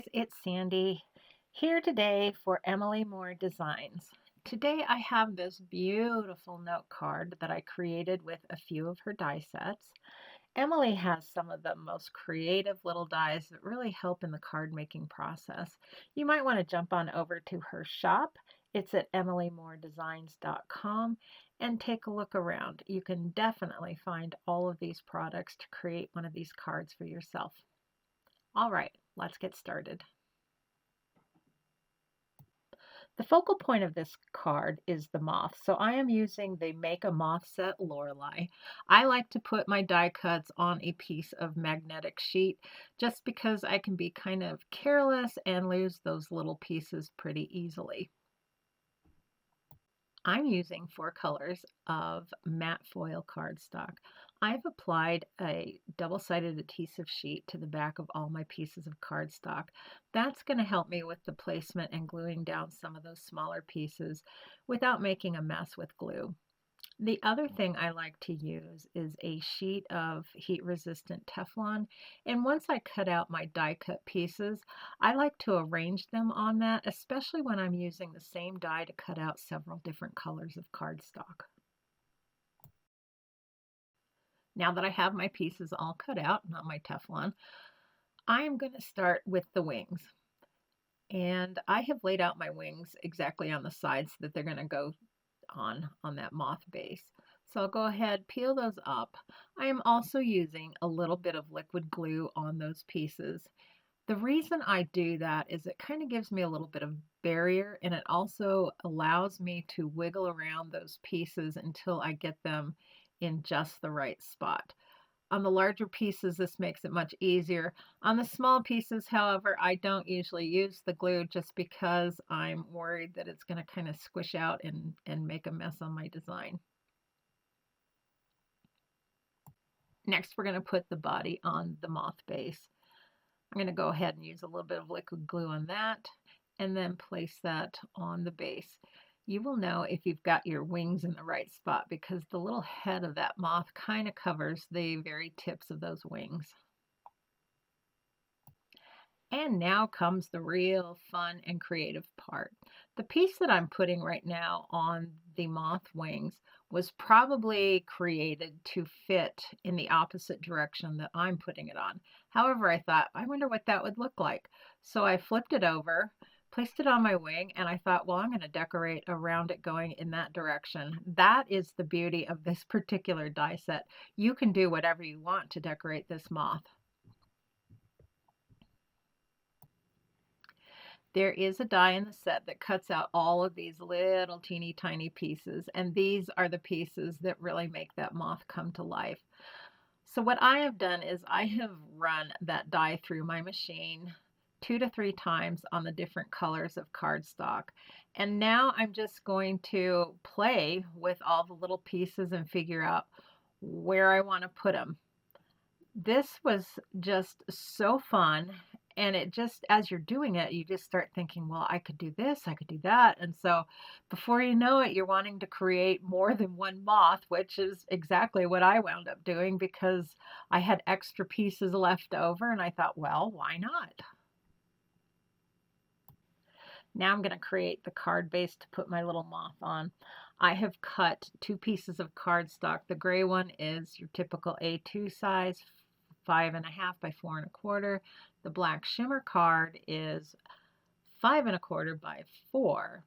guys, it's Sandy here today for Emily Moore Designs. Today I have this beautiful note card that I created with a few of her die sets. Emily has some of the most creative little dies that really help in the card making process. You might want to jump on over to her shop. It's at emilymoredesigns.com and take a look around. You can definitely find all of these products to create one of these cards for yourself. All right, let's get started. The focal point of this card is the moth, so I am using the Make A Moth set Lorelai. I like to put my die cuts on a piece of magnetic sheet just because I can be kind of careless and lose those little pieces pretty easily. I'm using 4 colors of matte foil cardstock. I've applied a double-sided adhesive sheet to the back of all my pieces of cardstock. That's going to help me with the placement and gluing down some of those smaller pieces without making a mess with glue. The other thing I like to use is a sheet of heat-resistant Teflon, and once I cut out my die cut pieces, I like to arrange them on that, especially when I'm using the same die to cut out several different colors of cardstock. Now that I have my pieces all cut out, not my Teflon, I am going to start with the wings. And I have laid out my wings exactly on the sides that they're going to go on that moth base. So I'll go ahead, peel those up. I am also using a little bit of liquid glue on those pieces. The reason I do that is it kind of gives me a little bit of barrier, and it also allows me to wiggle around those pieces until I get them in just the right spot. On the larger pieces, this makes it much easier. On the small pieces, however, I don't usually use the glue just because I'm worried that it's going to kind of squish out and make a mess on my design. Next, we're going to put the body on the moth base. I'm going to go ahead and use a little bit of liquid glue on that and then place that on the base. You will know if you've got your wings in the right spot because the little head of that moth kind of covers the very tips of those wings. And now comes the real fun and creative part. The piece that I'm putting right now on the moth wings was probably created to fit in the opposite direction that I'm putting it on. However, I thought, I wonder what that would look like. So I flipped it over, placed it on my wing, and I thought, well, I'm going to decorate around it going in that direction. That is the beauty of this particular die set. You can do whatever you want to decorate this moth. There is a die in the set that cuts out all of these little teeny tiny pieces, and these are the pieces that really make that moth come to life. So what I have done is I have run that die through my machine 2 to 3 times on the different colors of cardstock. And now I'm just going to play with all the little pieces and figure out where I want to put them. This was just so fun. And it just, as you're doing it, you just start thinking, well, I could do this, I could do that. And so before you know it, you're wanting to create more than one moth, which is exactly what I wound up doing because I had extra pieces left over and I thought, well, why not? Now I'm going to create the card base to put my little moth on. I have cut 2 pieces of cardstock. The gray one is your typical A2 size, 5.5 by 4.25. The black shimmer card is 5.25 by 4.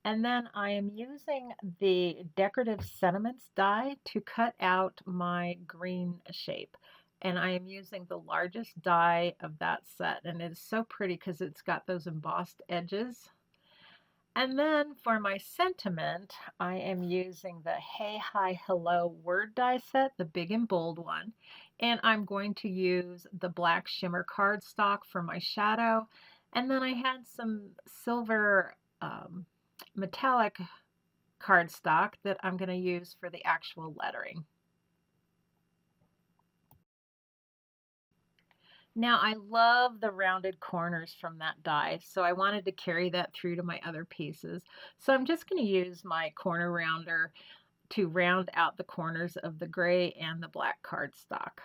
And then I am using the Decorative Sentiment Die to cut out my green shape. And I am using the largest die of that set. And it is so pretty because it's got those embossed edges. And then for my sentiment, I am using the Hey, Hi, Hello word die set, the big and bold one. And I'm going to use the black shimmer cardstock for my shadow. And then I had some silver metallic cardstock that I'm going to use for the actual lettering. Now I love the rounded corners from that die, so I wanted to carry that through to my other pieces. So I'm just going to use my corner rounder to round out the corners of the gray and the black cardstock.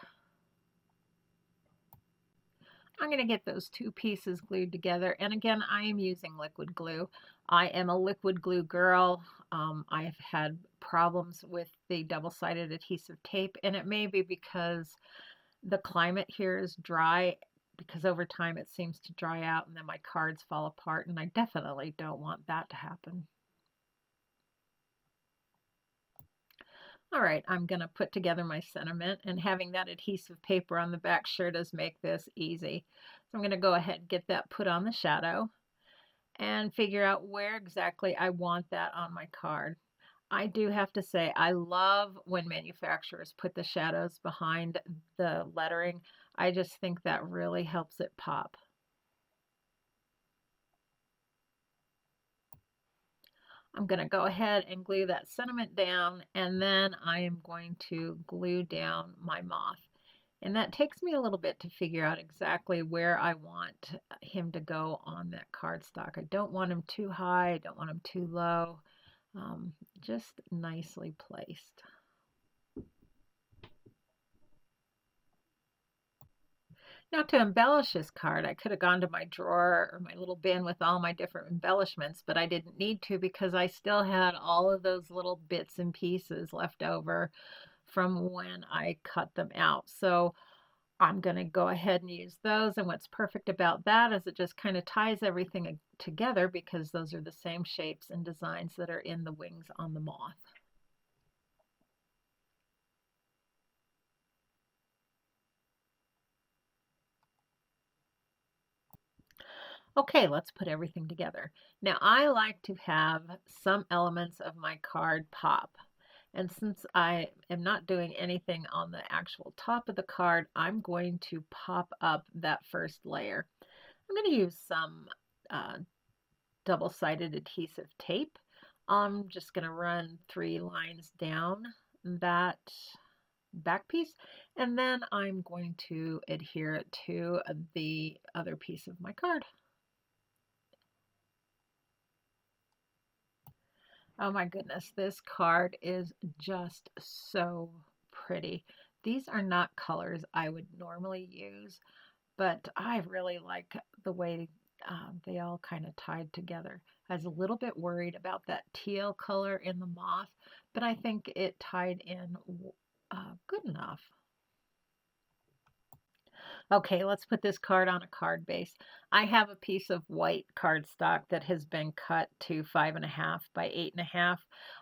I'm going to get those two pieces glued together. And again, I am using liquid glue. I am a liquid glue girl. I have had problems with the double-sided adhesive tape, and it may be because the climate here is dry, because over time it seems to dry out and then my cards fall apart, and I definitely don't want that to happen. All right, I'm going to put together my sentiment, and having that adhesive paper on the back sure does make this easy. So I'm going to go ahead and get that put on the shadow and figure out where exactly I want that on my card. I do have to say, I love when manufacturers put the shadows behind the lettering. I just think that really helps it pop. I'm going to go ahead and glue that sentiment down, and then I am going to glue down my moth. And that takes me a little bit to figure out exactly where I want him to go on that cardstock. I don't want him too high, I don't want him too low, just nicely placed. Now, to embellish this card, I could have gone to my drawer or my little bin with all my different embellishments, but I didn't need to because I still had all of those little bits and pieces left over from when I cut them out. So I'm going to go ahead and use those. And what's perfect about that is it just kind of ties everything together because those are the same shapes and designs that are in the wings on the moth. Okay, let's put everything together. Now, I like to have some elements of my card pop. And since I am not doing anything on the actual top of the card, I'm going to pop up that first layer. I'm going to use some uh, double-sided adhesive tape. I'm just going to run 3 lines down that back piece, and then I'm going to adhere it to the other piece of my card. Oh my goodness, this card is just so pretty. These are not colors I would normally use, but I really like the way they all kind of tied together. I was a little bit worried about that teal color in the moth, but I think it tied in good enough. Okay, let's put this card on a card base. I have a piece of white cardstock that has been cut to 5.5 by 8.5.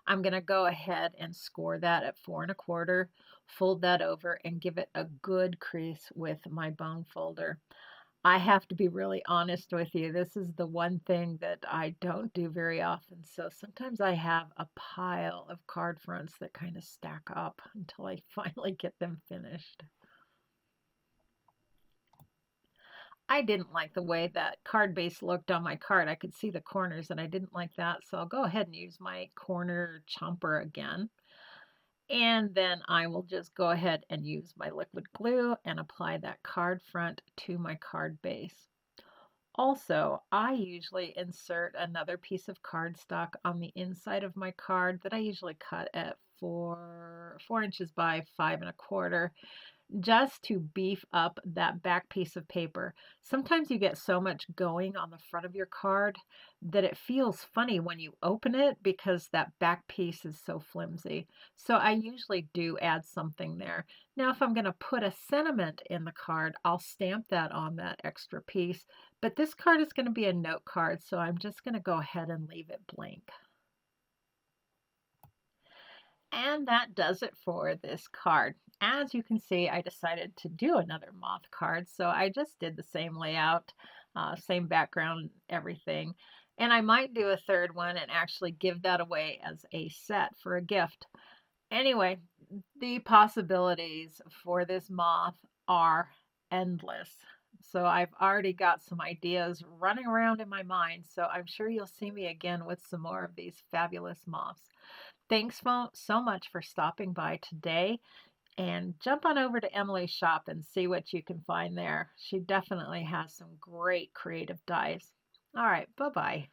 I'm going to go ahead and score that at 4.25, fold that over, and give it a good crease with my bone folder. I have to be really honest with you. This is the one thing that I don't do very often. So sometimes I have a pile of card fronts that kind of stack up until I finally get them finished. I didn't like the way that card base looked on my card. I could see the corners and I didn't like that. So I'll go ahead and use my corner chomper again. And then I will just go ahead and use my liquid glue and apply that card front to my card base. Also, I usually insert another piece of cardstock on the inside of my card that I usually cut at 4 inches by 5.25, just to beef up that back piece of paper. Sometimes you get so much going on the front of your card that it feels funny when you open it because that back piece is so flimsy. So I usually do add something there. Now, if I'm going to put a sentiment in the card, I'll stamp that on that extra piece. But this card is going to be a note card, so I'm just going to go ahead and leave it blank. And that does it for this card. As you can see, I decided to do another moth card, so I just did the same layout, same background, everything. And I might do a third one and actually give that away as a set for a gift. Anyway, the possibilities for this moth are endless. So I've already got some ideas running around in my mind, so I'm sure you'll see me again with some more of these fabulous moths. Thanks so much for stopping by today, and jump on over to Emily's shop and see what you can find there. She definitely has some great creative dies. All right, bye-bye.